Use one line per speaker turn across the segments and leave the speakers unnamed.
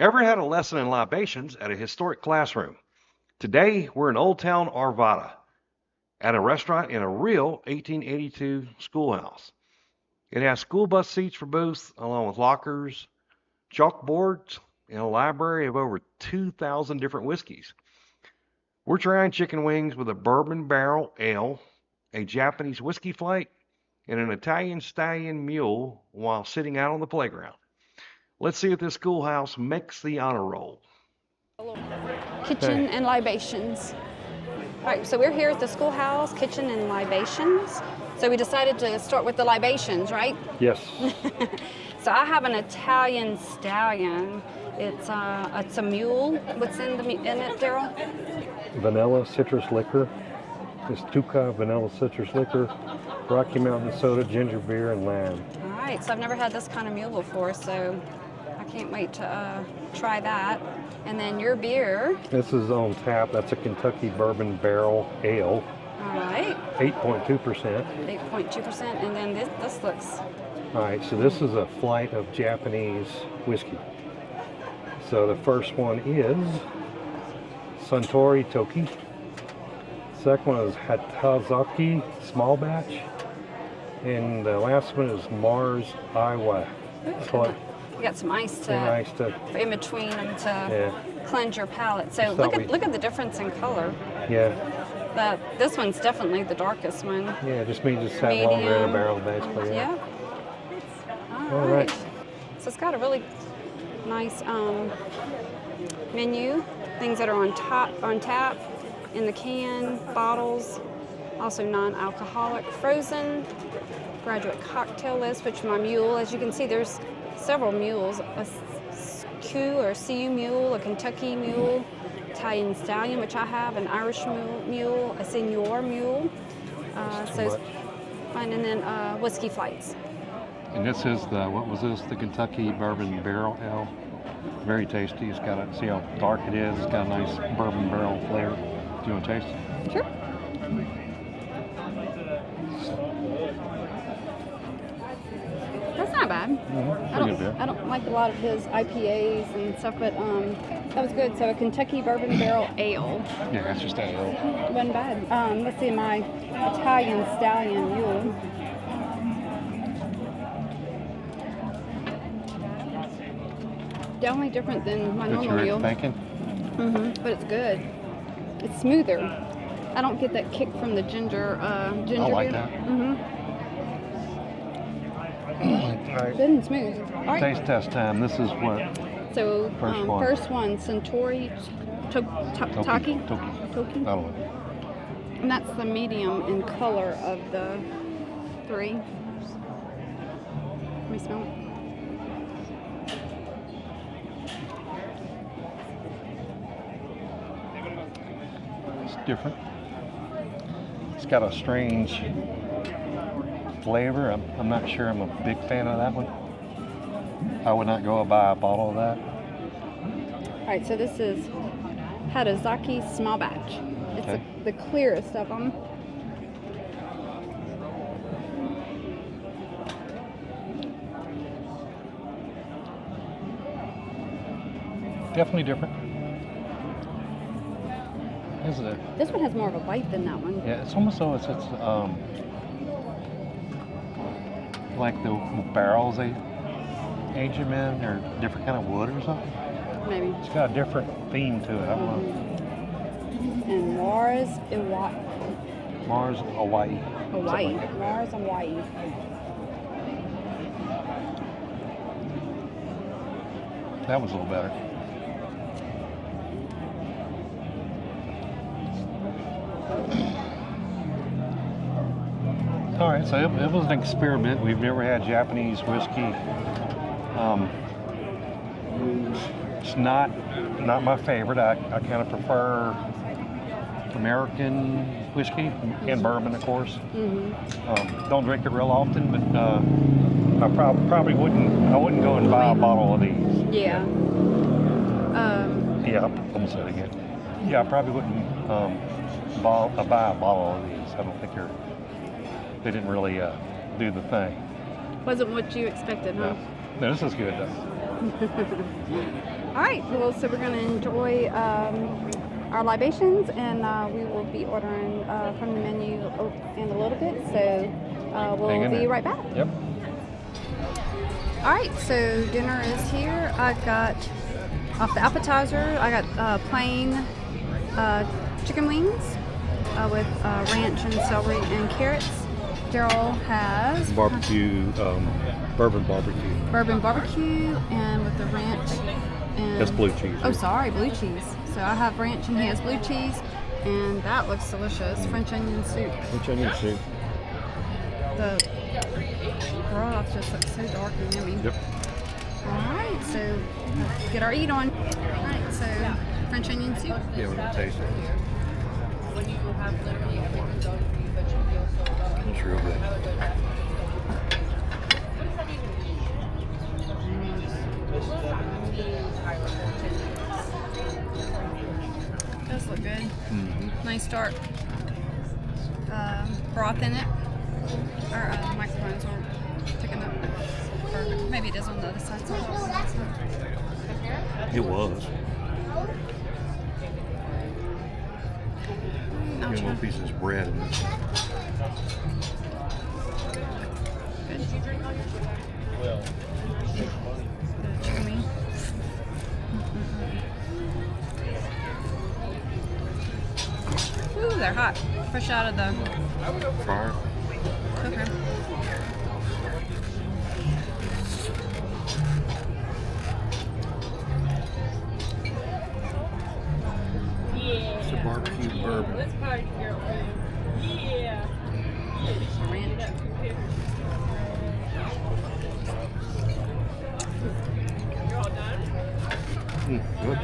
Ever had a lesson in libations at a historic classroom? Today, we're in Old Town Arvada at a restaurant in a real 1882 schoolhouse. It has school bus seats for booths, along with lockers, chalkboards, and a library of over 2,000 different whiskeys. We're trying chicken wings with a bourbon barrel ale, a Japanese whiskey flight, and an Italian stallion mule while sitting out on the playground. Let's see if this schoolhouse makes the honor roll.
Kitchen and libations. All right, so we're here at the Schoolhouse Kitchen and Libations. So we decided to start with the libations, right?
Yes.
So I have an Italian stallion. It's a mule. What's in it, Daryl?
Vanilla citrus liquor. It's Tuca vanilla citrus liquor, Rocky Mountain soda, ginger beer, and lamb.
All right, so I've never had this kind of mule before, so I can't wait to try that. And then your beer.
This is on tap. That's a Kentucky Bourbon Barrel Ale.
All right.
8.2%.
8.2%. And then this looks.
All right, so this is a flight of Japanese whiskey. So the first one is Suntory Toki. Second one is Hatazaki Small Batch. And the last one is Mars Iowa. So
You got some ice to in between them to cleanse your palate. So look at the difference in color.
Yeah.
This one's definitely the darkest one.
Yeah, just means it's sat longer in a barrel, basically.
Yeah. All right. So it's got a really nice menu. Things that are on tap, in the can, bottles, also non-alcoholic, frozen, graduate cocktail list, which my mule, as you can see, there's several mules, a Q or CU mule, a Kentucky mule, Italian stallion, which I have, an Irish mule, a senior mule, so it's fun, and then whiskey flights.
And this is the Kentucky Bourbon Barrel Ale. Very tasty. It's got see how dark it is. It's got a nice bourbon barrel flavor. Do you want to taste it?
Sure. That's not bad. I don't like a lot of his IPAs and stuff, but that was good. So a Kentucky Bourbon Barrel Ale.
Yeah, that's just that ale.
Wasn't bad. Let's see, my Italian Stallion Mule. Definitely different than my normal mule.
Thinking?
But it's good. It's smoother. I don't get that kick from the ginger
I like
beer.
that.
Good and smooth. All right.
Taste test time. This is what?
So
First
one, Suntory Toki.
I don't know.
And that's the medium in color of the three. Let me smell it.
It's different. It's got a strange flavor. I'm not sure I'm a big fan of that one. I would not go buy a bottle of that.
All right, so this is Hatazaki Small Batch. It's the clearest of them.
Definitely different.
This one has more of a bite than that one.
Yeah, it's almost though it's like the barrels they age them in, or different kind of wood or something.
Maybe.
It's got a different theme to it. I don't know.
And Mars Hawaii.
Mars Hawaii.
Hawaii. Mars Hawaii.
That was a little better. All right, so it was an experiment. We've never had Japanese whiskey. It's not my favorite. I kind of prefer American whiskey and bourbon, of course. Don't drink it real often, but I probably wouldn't. I wouldn't go and buy a bottle of these.
Yeah.
Yeah, I'm gonna say it again. Yeah, I probably wouldn't buy a bottle of these. I don't think they didn't really do the thing.
Wasn't what you expected, huh?
No, this is good though.
All right, well, so we're going to enjoy our libations, and we will be ordering from the menu in a little bit, so we'll be right back.
Yep.
All right, so dinner is here. I got, off the appetizer, I got plain chicken wings with ranch and celery and carrots. Daryl has
Barbecue, bourbon barbecue.
bourbon barbecue and with the ranch and
That's blue cheese.
oh, sorry, blue cheese. So I have ranch and he has blue cheese, and that looks delicious. French onion soup.
French onion soup.
The broth just looks so dark and yummy.
Yep.
All right, so let's get our eat on. All right, so French onion soup.
Yeah, we're gonna taste it. It's real good.
Does look good.
Mm-hmm.
Nice dark broth in it. Our microphones aren't picking up. Or maybe it is on the other side. So
It was.
I'll
Get
try.
little pieces of bread in this.
Good. The chicken wing. Ooh, they're hot. Fresh out of the
Fryer.
cooker.
It's a barbecue bourbon.
Ranch.
Good.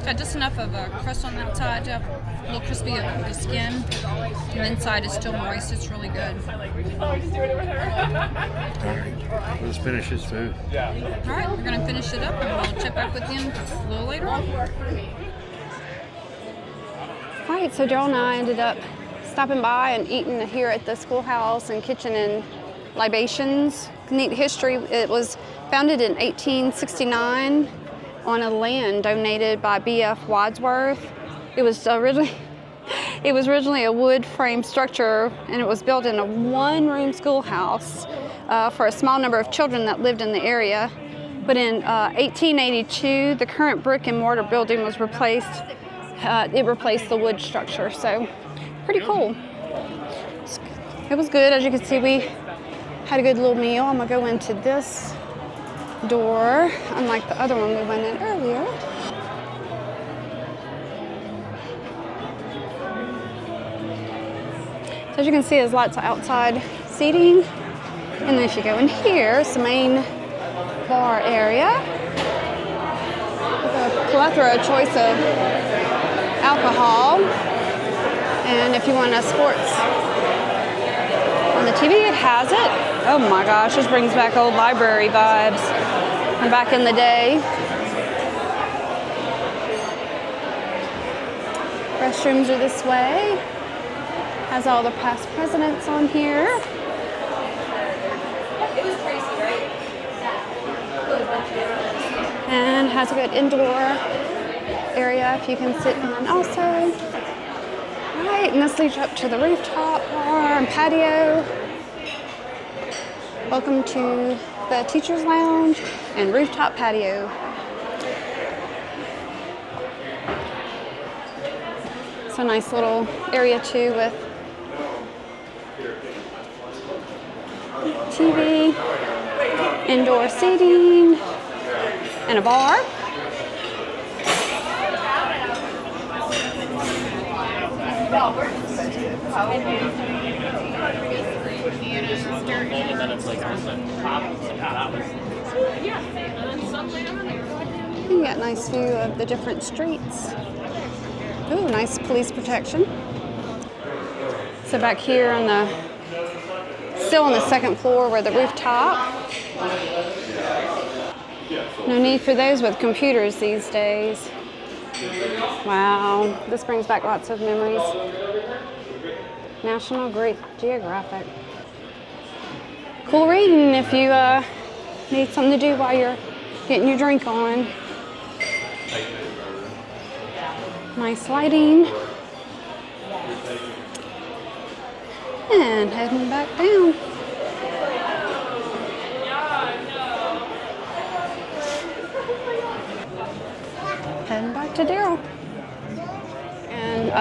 Got just enough of a crust on the outside to have a little crispy of the skin. And the inside is still moist. It's really good.
Alright, let's finish this food.
All right, we're going to finish it up and we'll check back with you a little later on. All right, so Joel and I ended up stopping by and eating here at the Schoolhouse and Kitchen and Libations. Neat history. It was founded in 1869 on a land donated by B.F. Wadsworth. It was originally a wood frame structure, and it was built in a one-room schoolhouse for a small number of children that lived in the area. But in 1882, the current brick and mortar building was replaced. It replaced the wood structure, so pretty cool. It was good. As you can see, we had a good little meal. I'm gonna go into this door, unlike the other one we went in earlier. So as you can see, there's lots of outside seating. And then if you go in here, it's the main bar area. With a plethora of choice of alcohol. And if you want a sports on the TV, it has it. Oh my gosh, this brings back old library vibes from back in the day. Restrooms are this way. Has all the past presidents on here. And has a good indoor area if you can sit in also. Right, and this leads up to the rooftop bar and patio. Welcome to the Teacher's Lounge and rooftop patio. It's a nice little area too with TV, indoor seating, and a bar. You got a nice view of the different streets. Ooh, nice police protection. So back here on the, still on the second floor where the rooftop. No need for those with computers these days. Wow, this brings back lots of memories. National Geographic. Cool reading if you need something to do while you're getting your drink on. Nice lighting. And heading back down. Heading back to Daryl. And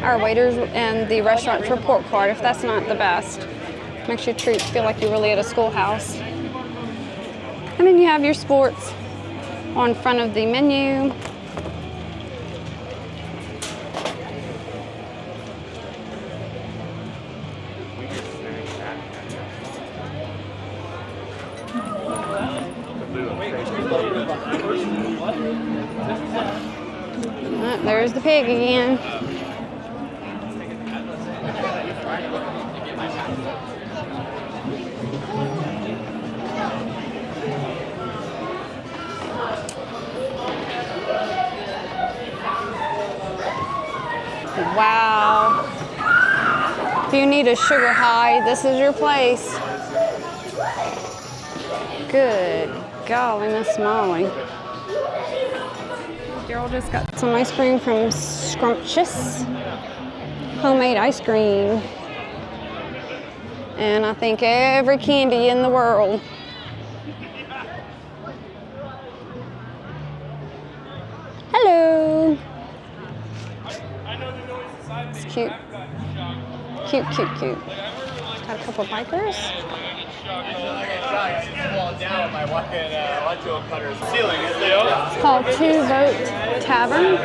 our waiters and the restaurant's report card, if that's not the best. Makes your treat feel like you're really at a schoolhouse. And then you have your sports on front of the menu. There's the pig again. Wow. If you need a sugar high, this is your place. Good golly, Miss Molly. Daryl just got some ice cream from Scrumptious. Homemade ice cream. And I think every candy in the world. Hello. It's cute. Cute, cute, cute. Got a couple bikers. It's called Two Boat Tavern.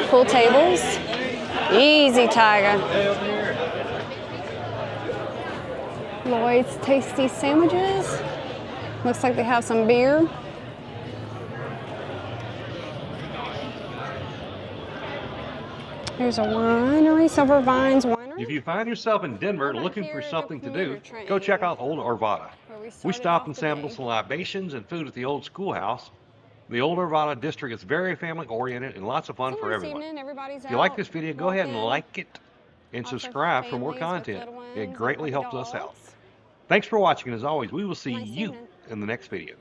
Pool tables. Easy, Tiger. Lloyd's Tasty Sandwiches. Looks like they have some beer. There's a winery, Silver Vines Winery.
If you find yourself in Denver looking for something to do, go check out Old Arvada. We stopped and sampled some libations and food at the old schoolhouse. The old Arvada district is very family oriented and lots of fun for everyone. If you like this video, go ahead and like it and subscribe for more content. It greatly helps us out. Thanks for watching, and as always, we will see you in the next video.